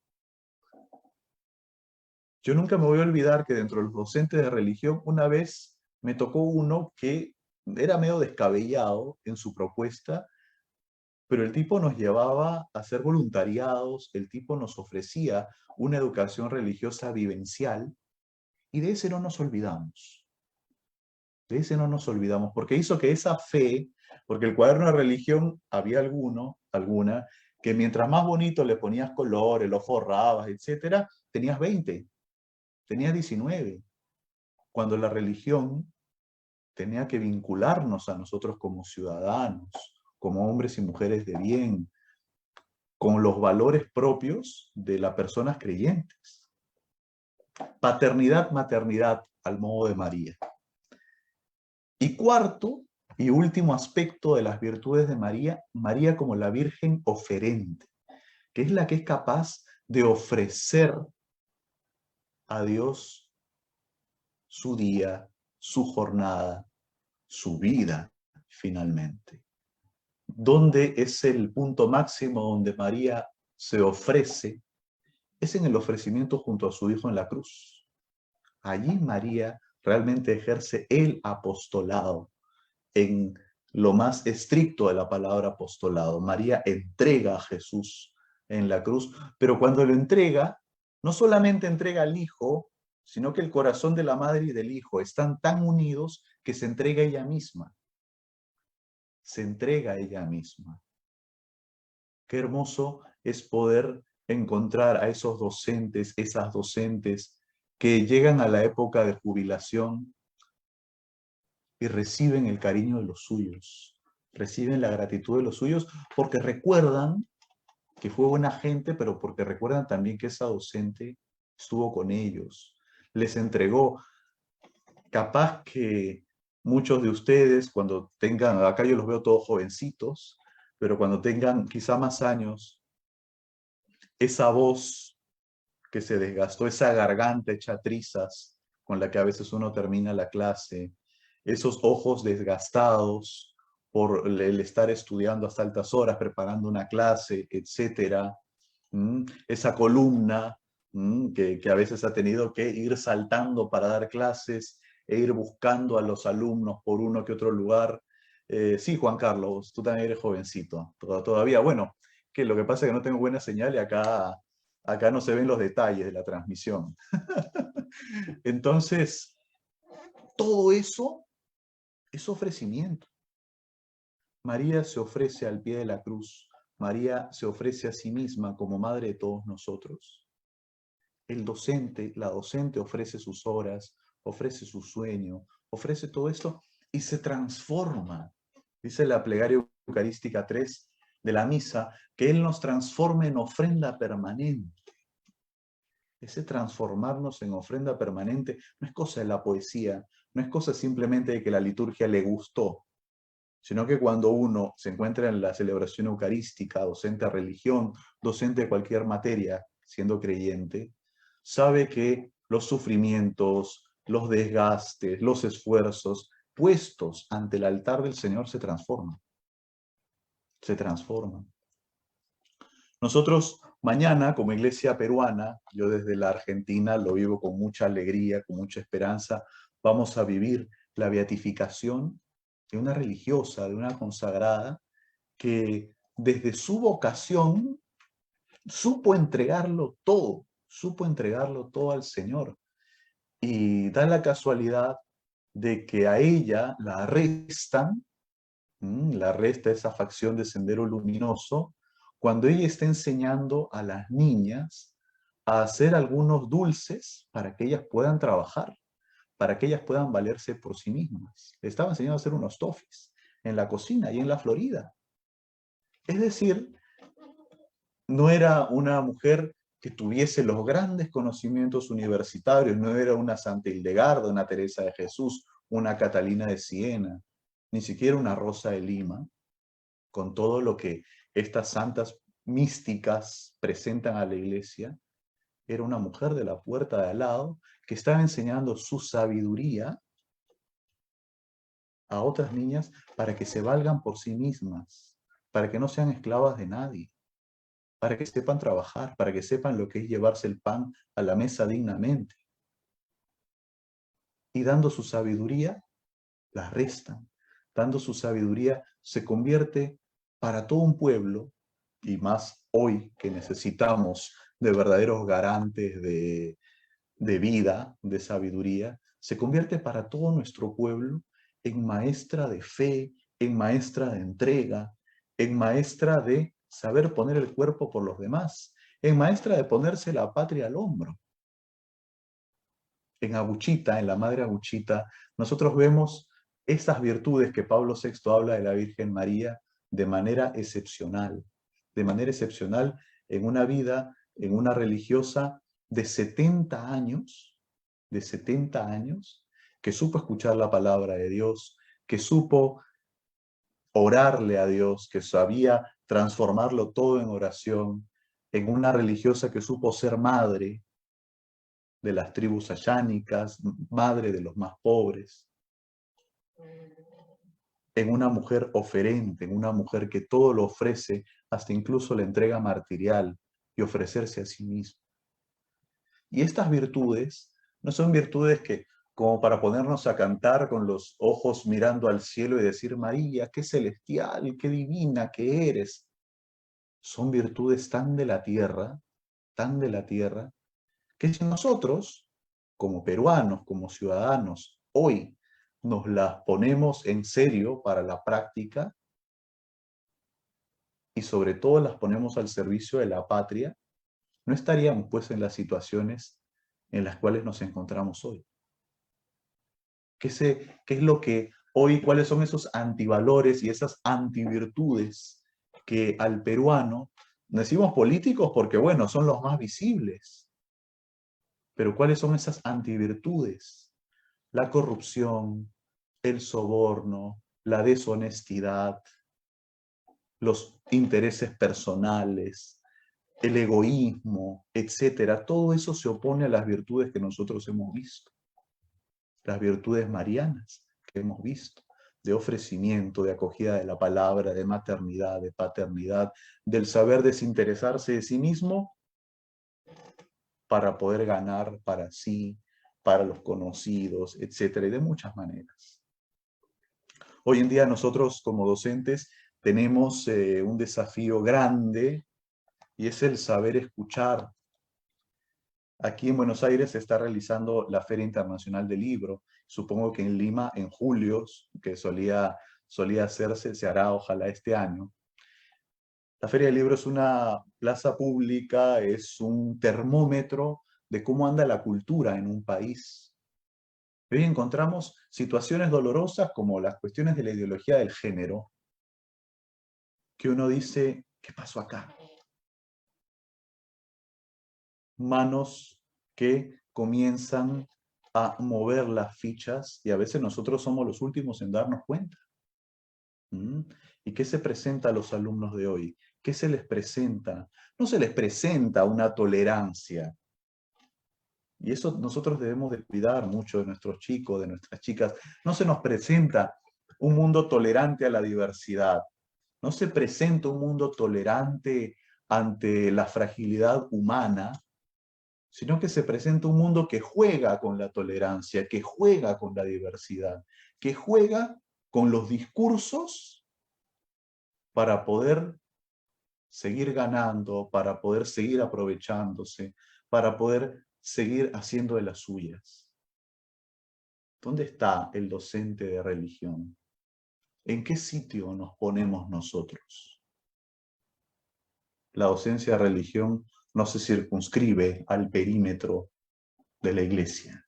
S3: Yo nunca me voy a olvidar que dentro de los docentes de religión, una vez me tocó uno que era medio descabellado en su propuesta, pero el tipo nos llevaba a hacer voluntariados, el tipo nos ofrecía una educación religiosa vivencial, y de ese no nos olvidamos. De ese no nos olvidamos, porque hizo que esa fe, porque el cuaderno de religión había alguna, que mientras más bonito le ponías colores, lo forrabas, etcétera, tenías 20, tenías 19. Cuando la religión tenía que vincularnos a nosotros como ciudadanos, como hombres y mujeres de bien, con los valores propios de las personas creyentes. Paternidad, maternidad, al modo de María. Y cuarto y último aspecto de las virtudes de María, María como la Virgen oferente, que es la que es capaz de ofrecer a Dios su día, su jornada, su vida, finalmente. ¿Dónde es el punto máximo donde María se ofrece? Es en el ofrecimiento junto a su Hijo en la cruz. Allí María realmente ejerce el apostolado en lo más estricto de la palabra apostolado. María entrega a Jesús en la cruz, pero cuando lo entrega, no solamente entrega al Hijo, sino que el corazón de la madre y del Hijo están tan unidos que se entrega ella misma. Se entrega ella misma. Qué hermoso es poder encontrar a esos docentes, esas docentes que llegan a la época de jubilación y reciben el cariño de los suyos, reciben la gratitud de los suyos porque recuerdan que fue buena gente, pero porque recuerdan también que esa docente estuvo con ellos, les entregó. Capaz que muchos de ustedes, cuando tengan, acá yo los veo todos jovencitos, pero cuando tengan quizá más años, esa voz que se desgastó, esa garganta hecha trizas con la que a veces uno termina la clase, esos ojos desgastados por el estar estudiando hasta altas horas, preparando una clase, etcétera, esa columna que a veces ha tenido que ir saltando para dar clases e ir buscando a los alumnos por uno que otro lugar. Sí, Juan Carlos, tú también eres jovencito, todavía. Bueno, que lo que pasa es que no tengo buena señal y acá no se ven los detalles de la transmisión. Entonces, todo eso es ofrecimiento. María se ofrece al pie de la cruz. María se ofrece a sí misma como madre de todos nosotros. El docente, la docente ofrece sus horas, ofrece su sueño, ofrece todo esto y se transforma. Dice la plegaria eucarística 3 de la misa, que Él nos transforma en ofrenda permanente. Ese transformarnos en ofrenda permanente no es cosa de la poesía, no es cosa simplemente de que la liturgia le gustó, sino que cuando uno se encuentra en la celebración eucarística, docente a religión, docente de cualquier materia, siendo creyente, sabe que los sufrimientos, los desgastes, los esfuerzos puestos ante el altar del Señor se transforman. Se transforman. Nosotros mañana, como iglesia peruana, yo desde la Argentina lo vivo con mucha alegría, con mucha esperanza, vamos a vivir la beatificación de una religiosa, de una consagrada, que desde su vocación supo entregarlo todo al Señor. Y da la casualidad de que a ella la arrestan, la arresta esa facción de Sendero Luminoso, cuando ella está enseñando a las niñas a hacer algunos dulces para que ellas puedan trabajar, para que ellas puedan valerse por sí mismas. Le estaba enseñando a hacer unos toffees en la cocina y en la Florida. Es decir, no era una mujer que tuviese los grandes conocimientos universitarios, no era una Santa Hildegarda, una Teresa de Jesús, una Catalina de Siena, ni siquiera una Rosa de Lima, con todo lo que estas santas místicas presentan a la iglesia. Era una mujer de la puerta de al lado que estaba enseñando su sabiduría a otras niñas para que se valgan por sí mismas, para que no sean esclavas de nadie, para que sepan trabajar, para que sepan lo que es llevarse el pan a la mesa dignamente. Y dando su sabiduría, la restan. Dando su sabiduría, se convierte para todo un pueblo, y más hoy que necesitamos de verdaderos garantes de vida, de sabiduría, se convierte para todo nuestro pueblo en maestra de fe, en maestra de entrega, en maestra de saber poner el cuerpo por los demás, en maestra de ponerse la patria al hombro. En Aguchita, en la Madre Aguchita, nosotros vemos estas virtudes que Pablo VI habla de la Virgen María de manera excepcional en una vida, en una religiosa de 70 años, que supo escuchar la palabra de Dios, que supo orarle a Dios, que sabía transformarlo todo en oración, en una religiosa que supo ser madre de las tribus ayánicas, madre de los más pobres, en una mujer oferente, en una mujer que todo lo ofrece, hasta incluso la entrega martirial y ofrecerse a sí misma. Y estas virtudes no son virtudes que como para ponernos a cantar con los ojos mirando al cielo y decir, María, qué celestial, qué divina que eres. Son virtudes tan de la tierra, que si nosotros, como peruanos, como ciudadanos, hoy nos las ponemos en serio para la práctica y sobre todo las ponemos al servicio de la patria, no estaríamos pues en las situaciones en las cuales nos encontramos hoy. ¿Qué es lo que hoy, cuáles son esos antivalores y esas antivirtudes que al peruano, decimos políticos porque bueno, son los más visibles, pero cuáles son esas antivirtudes? La corrupción, el soborno, la deshonestidad, los intereses personales, el egoísmo, etcétera. Todo eso se opone a las virtudes que nosotros hemos visto. Las virtudes marianas que hemos visto, de ofrecimiento, de acogida de la palabra, de maternidad, de paternidad, del saber desinteresarse de sí mismo para poder ganar para sí, para los conocidos, etcétera, y de muchas maneras. Hoy en día nosotros como docentes tenemos un desafío grande y es el saber escuchar. Aquí en Buenos Aires se está realizando la Feria Internacional del Libro. Supongo que en Lima, en julio, que solía hacerse, se hará ojalá este año. La Feria del Libro es una plaza pública, es un termómetro de cómo anda la cultura en un país. Hoy encontramos situaciones dolorosas como las cuestiones de la ideología del género, que uno dice, ¿qué pasó acá? Manos que comienzan a mover las fichas y a veces nosotros somos los últimos en darnos cuenta. ¿Y qué se presenta a los alumnos de hoy? ¿Qué se les presenta? No se les presenta una tolerancia. Y eso nosotros debemos de cuidar mucho de nuestros chicos, de nuestras chicas. No se nos presenta un mundo tolerante a la diversidad. No se presenta un mundo tolerante ante la fragilidad humana, sino que se presenta un mundo que juega con la tolerancia, que juega con la diversidad, que juega con los discursos para poder seguir ganando, para poder seguir aprovechándose, para poder seguir haciendo de las suyas. ¿Dónde está el docente de religión? ¿En qué sitio nos ponemos nosotros? La docencia de religión no se circunscribe al perímetro de la iglesia.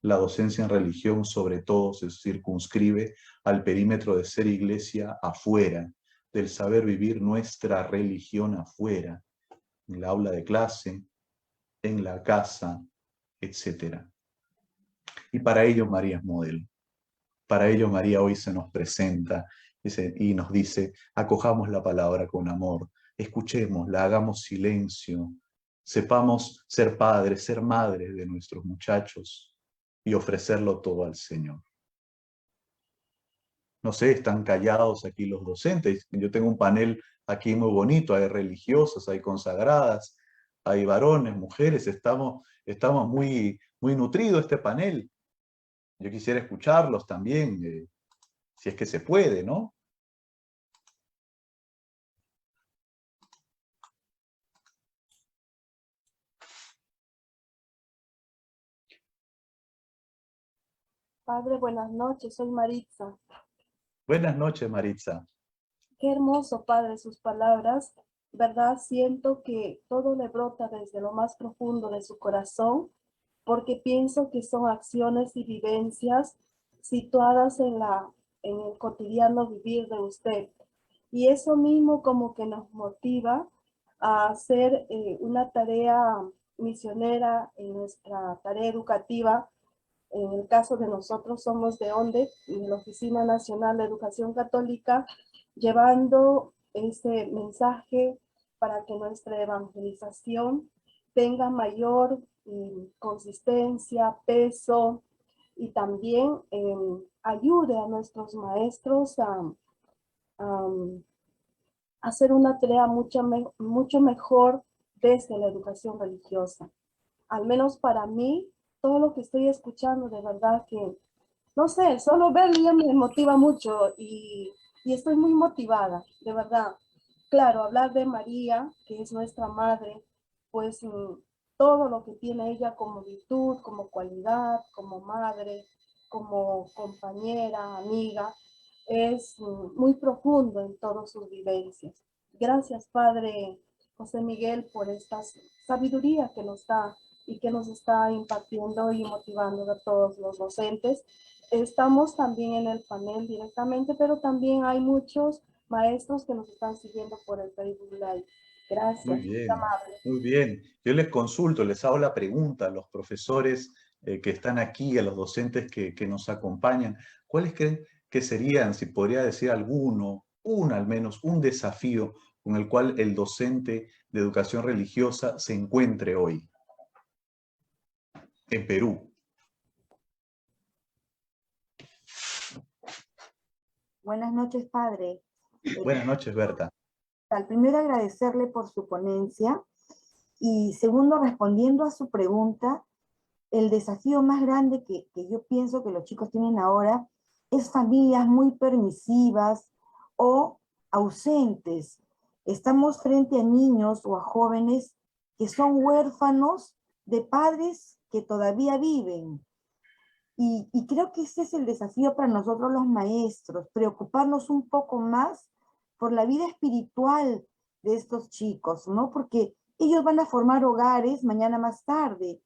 S3: La docencia en religión, sobre todo, se circunscribe al perímetro de ser iglesia afuera, del saber vivir nuestra religión afuera, en la aula de clase, en la casa, etc. Y para ello María es modelo. Para ello María hoy se nos presenta y nos dice, acojamos la palabra con amor, escuchémosla, hagamos silencio, sepamos ser padres, ser madres de nuestros muchachos y ofrecerlo todo al Señor. No sé, están callados aquí los docentes. Yo tengo un panel aquí muy bonito, hay religiosas, hay consagradas, hay varones, mujeres, estamos muy, muy nutridos este panel. Yo quisiera escucharlos también, si es que se puede, ¿no?
S4: Padre, buenas noches, soy Maritza.
S3: Buenas noches, Maritza.
S4: Qué hermoso, Padre, sus palabras. ¿Verdad? Siento que todo le brota desde lo más profundo de su corazón, porque pienso que son acciones y vivencias situadas en el cotidiano vivir de usted. Y eso mismo como que nos motiva a hacer una tarea misionera en nuestra tarea educativa. En el caso de nosotros somos de ONDE, la Oficina Nacional de Educación Católica, llevando ese mensaje para que nuestra evangelización tenga mayor consistencia, peso y también ayude a nuestros maestros a hacer una tarea mucho mejor desde la educación religiosa. Al menos para mí, todo lo que estoy escuchando, de verdad que, no sé, solo verlo ya me motiva mucho y estoy muy motivada, de verdad. Claro, hablar de María, que es nuestra madre, pues todo lo que tiene ella como virtud, como cualidad, como madre, como compañera, amiga, es muy profundo en todas sus vivencias. Gracias, Padre José Miguel, por esta sabiduría que nos da y que nos está impartiendo y motivando a todos los docentes. Estamos también en el panel directamente, pero también hay muchos maestros que nos están siguiendo por el Facebook Live. Gracias,
S3: Muy
S4: muy
S3: bien,
S4: amable.
S3: muy bien. Yo les consulto, les hago la pregunta a los profesores que están aquí, a los docentes que nos acompañan. ¿Cuáles creen que serían, si podría decir alguno, al menos, un desafío con el cual el docente de educación religiosa se encuentre hoy en Perú?
S5: Buenas noches, padre.
S3: Buenas noches, Berta.
S5: Al primero, agradecerle por su ponencia y segundo, respondiendo a su pregunta, el desafío más grande que yo pienso que los chicos tienen ahora es familias muy permisivas o ausentes. Estamos frente a niños o a jóvenes que son huérfanos de padres que todavía viven. Y creo que ese es el desafío para nosotros los maestros, preocuparnos un poco más por la vida espiritual de estos chicos, ¿no? Porque ellos van a formar hogares mañana más tarde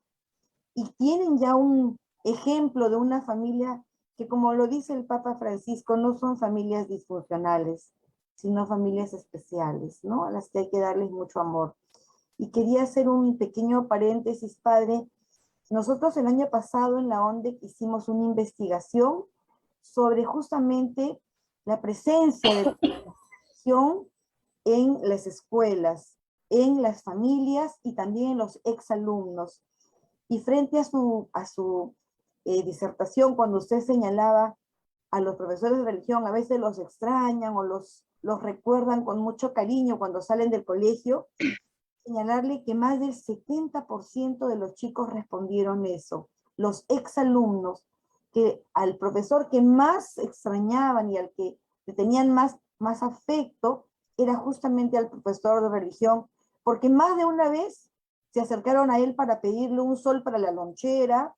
S5: y tienen ya un ejemplo de una familia que, como lo dice el Papa Francisco, no son familias disfuncionales, sino familias especiales, ¿no? A las que hay que darles mucho amor. Y quería hacer un pequeño paréntesis, padre. Nosotros el año pasado en la ONDEC hicimos una investigación sobre justamente la presencia de la religión en las escuelas, en las familias y también en los exalumnos. Y frente a su disertación, cuando usted señalaba a los profesores de religión, a veces los extrañan o los recuerdan con mucho cariño cuando salen del colegio, señalarle que más del 70% de los chicos respondieron eso. Los exalumnos, que al profesor que más extrañaban y al que le tenían más afecto, era justamente al profesor de religión, porque más de una vez se acercaron a él para pedirle un sol para la lonchera,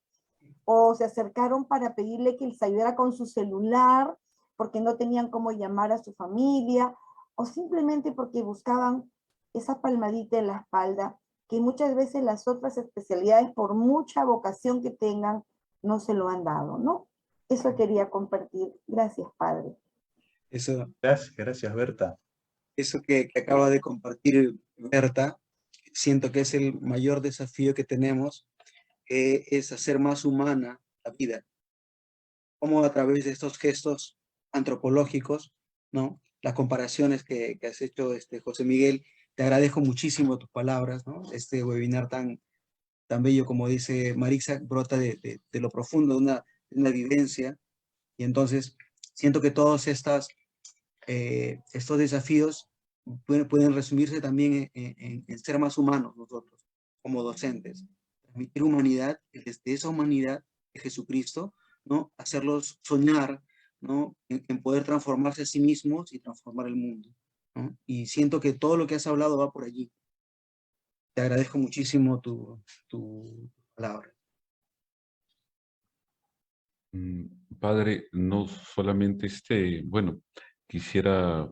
S5: o se acercaron para pedirle que les ayudara con su celular, porque no tenían cómo llamar a su familia, o simplemente porque buscaban esa palmadita en la espalda, que muchas veces las otras especialidades, por mucha vocación que tengan, no se lo han dado, ¿no? Eso quería compartir. Gracias, padre.
S2: Eso,
S3: Gracias, Berta.
S2: eso que acaba de compartir Berta, siento que es el mayor desafío que tenemos, es hacer más humana la vida. Como a través de estos gestos antropológicos, ¿no? Las comparaciones que has hecho, José Miguel, te agradezco muchísimo tus palabras, ¿no? Este webinar tan bello, como dice Marixa, brota de lo profundo de una vivencia, y entonces siento que todos estos desafíos pueden resumirse también en ser más humanos nosotros, como docentes, transmitir humanidad, y desde esa humanidad de Jesucristo, ¿no? Hacerlos soñar, ¿no? En poder transformarse a sí mismos y transformar el mundo, ¿no? Y siento que todo lo que has hablado va por allí. Te agradezco muchísimo tu palabra.
S6: Padre, no solamente bueno, quisiera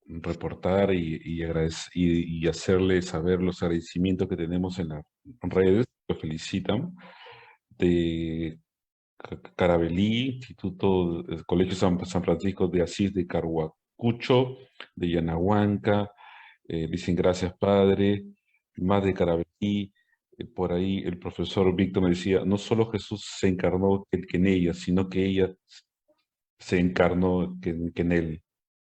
S6: reportar y hacerle saber los agradecimientos que tenemos en las redes, lo felicitan, de Carabelí, Instituto Colegio San Francisco de Asís de Carhuacucho, de Yanahuanca, dicen gracias padre, más de Carabelí, por ahí el profesor Víctor me decía, no solo Jesús se encarnó que en ella, sino que ella se encarnó que en él,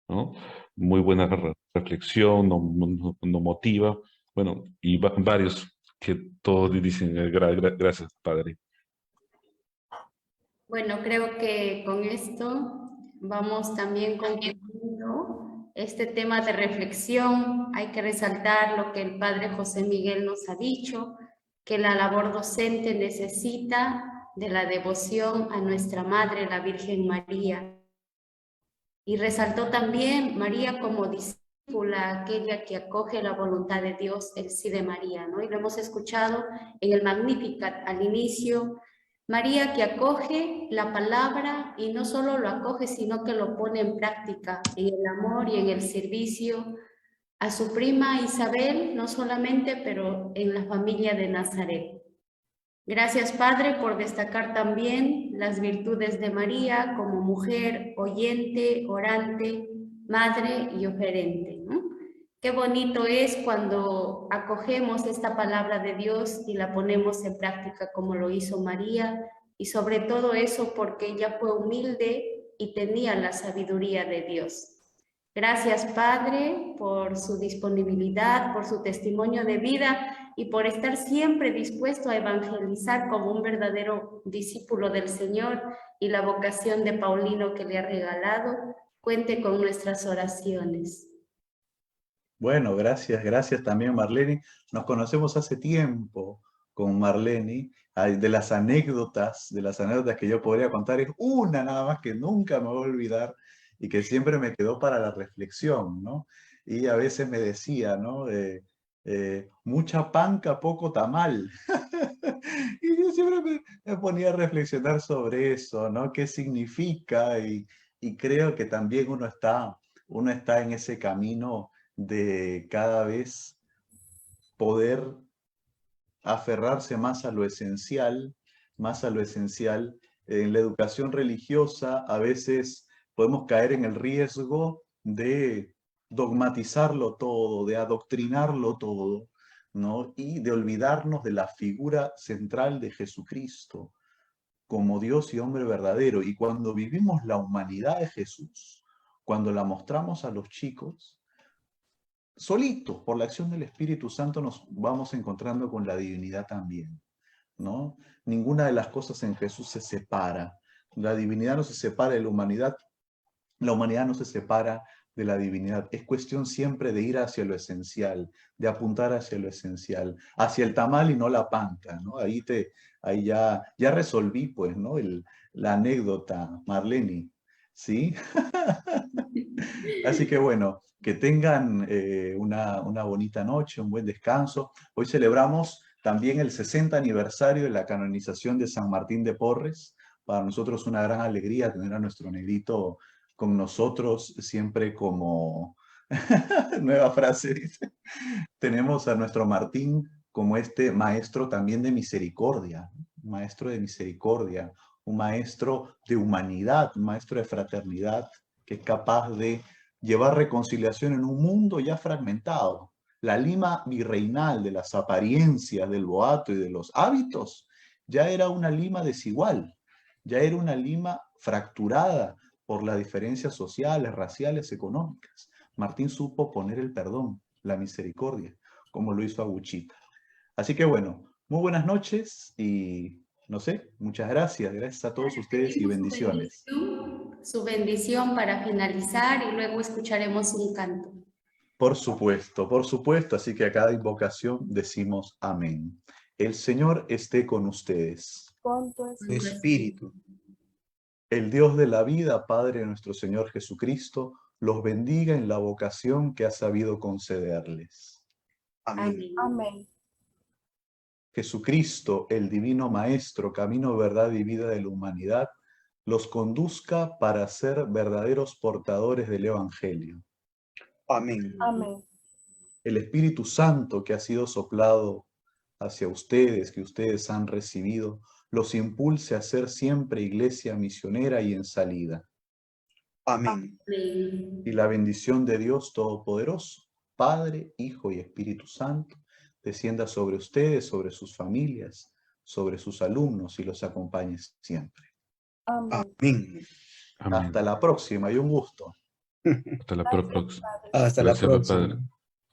S6: ¿no? Muy buena reflexión, nos motiva, bueno, y varios que todos dicen gracias padre.
S1: Bueno, creo que con esto vamos también concluyendo este tema de reflexión. Hay que resaltar lo que el Padre José Miguel nos ha dicho, que la labor docente necesita de la devoción a nuestra Madre, la Virgen María. Y resaltó también María como discípula, aquella que acoge la voluntad de Dios, el sí de María, ¿no? Y lo hemos escuchado en el Magnificat al inicio, María que acoge la palabra y no solo lo acoge, sino que lo pone en práctica, en el amor y en el servicio a su prima Isabel, no solamente, pero en la familia de Nazaret. Gracias, Padre, por destacar también las virtudes de María como mujer, oyente, orante, madre y oferente, ¿no? Qué bonito es cuando acogemos esta palabra de Dios y la ponemos en práctica como lo hizo María, y sobre todo eso porque ella fue humilde y tenía la sabiduría de Dios. Gracias, Padre, por su disponibilidad, por su testimonio de vida y por estar siempre dispuesto a evangelizar como un verdadero discípulo del Señor, y la vocación de Paulino que le ha regalado. Cuente con nuestras oraciones.
S3: Bueno, gracias también, Marlene. Nos conocemos hace tiempo con Marlene. De las anécdotas que yo podría contar, es una nada más que nunca me voy a olvidar y que siempre me quedó para la reflexión, ¿no? Y a veces me decía, ¿no? Mucha panca, poco tamal. Y yo siempre me ponía a reflexionar sobre eso, ¿no? ¿Qué significa? Y creo que también uno está en ese camino de cada vez poder aferrarse más a lo esencial, más a lo esencial. En la educación religiosa a veces podemos caer en el riesgo de dogmatizarlo todo, de adoctrinarlo todo, ¿no? Y de olvidarnos de la figura central de Jesucristo como Dios y hombre verdadero. Y cuando vivimos la humanidad de Jesús, cuando la mostramos a los chicos, solitos, por la acción del Espíritu Santo, nos vamos encontrando con la divinidad también, ¿no? Ninguna de las cosas en Jesús se separa. La divinidad no se separa de la humanidad no se separa de la divinidad. Es cuestión siempre de ir hacia lo esencial, de apuntar hacia lo esencial, hacia el tamal y no la panca, ¿no? Ahí ya resolví, pues, ¿no? La anécdota, Marlene, ¿sí? Así que bueno, que tengan una bonita noche, un buen descanso. Hoy celebramos también el 60 aniversario de la canonización de San Martín de Porres. Para nosotros una gran alegría tener a nuestro negrito con nosotros, siempre como, nueva frase, dice, tenemos a nuestro Martín como este maestro también de misericordia, un maestro de misericordia, un maestro de humanidad, un maestro de fraternidad, que es capaz de llevar reconciliación en un mundo ya fragmentado. La lima virreinal de las apariencias, del boato y de los hábitos, ya era una lima desigual, ya era una lima fracturada por las diferencias sociales, raciales, económicas. Martín supo poner el perdón, la misericordia, como lo hizo Aguchita. Así que bueno, muy buenas noches y no sé, muchas gracias. Gracias a todos ustedes y bendiciones.
S1: Su bendición para finalizar y luego escucharemos un canto.
S3: Por supuesto. Así que a cada invocación decimos amén. El Señor esté con ustedes.
S4: Con tu
S2: Tu
S4: espíritu.
S2: espíritu.
S3: El Dios de la vida, Padre de nuestro Señor Jesucristo, los bendiga en la vocación que ha sabido concederles.
S2: Amén.
S4: Amén.
S3: Jesucristo, el divino Maestro, camino, verdad y vida de la humanidad, los conduzca para ser verdaderos portadores del Evangelio.
S2: Amén.
S4: Amén.
S3: El Espíritu Santo que ha sido soplado hacia ustedes, que ustedes han recibido, los impulse a ser siempre iglesia misionera y en salida.
S2: Amén.
S3: Y la bendición de Dios Todopoderoso, Padre, Hijo y Espíritu Santo, descienda sobre ustedes, sobre sus familias, sobre sus alumnos y los acompañe siempre.
S4: Amén.
S2: Amén.
S6: Amén.
S3: Hasta la próxima y un gusto.
S6: Hasta la
S4: Gracias,
S6: próxima.
S4: Padre.
S2: Hasta la
S6: Gracias,
S2: próxima.
S6: Padre.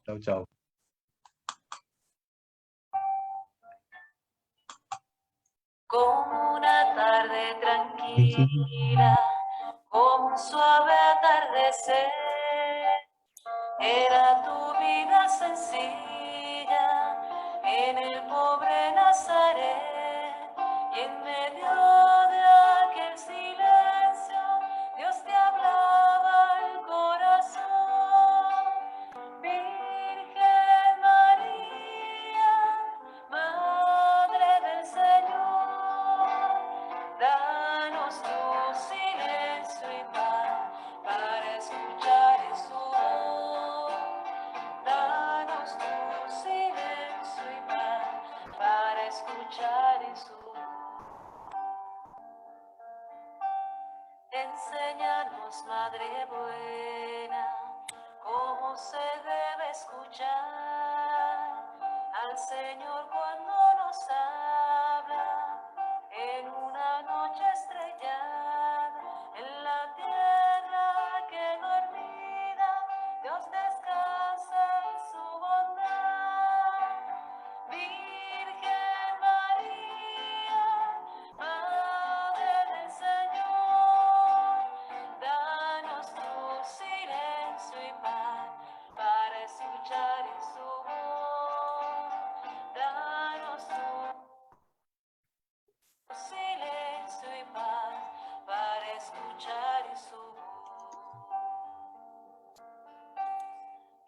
S3: Chao, chao.
S7: Como una tarde tranquila, como un suave atardecer, era tu vida sencilla en el pobre nacer.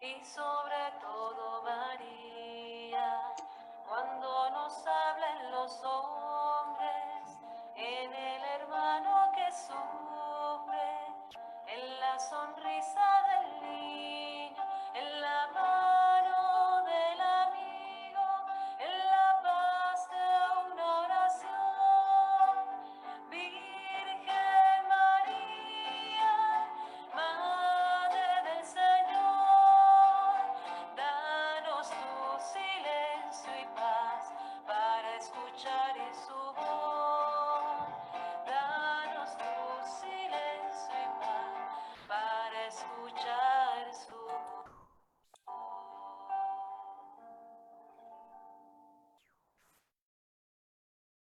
S7: y sobre todo María, cuando nos hablen los hombres, en el hermano que sufre, en la sonrisa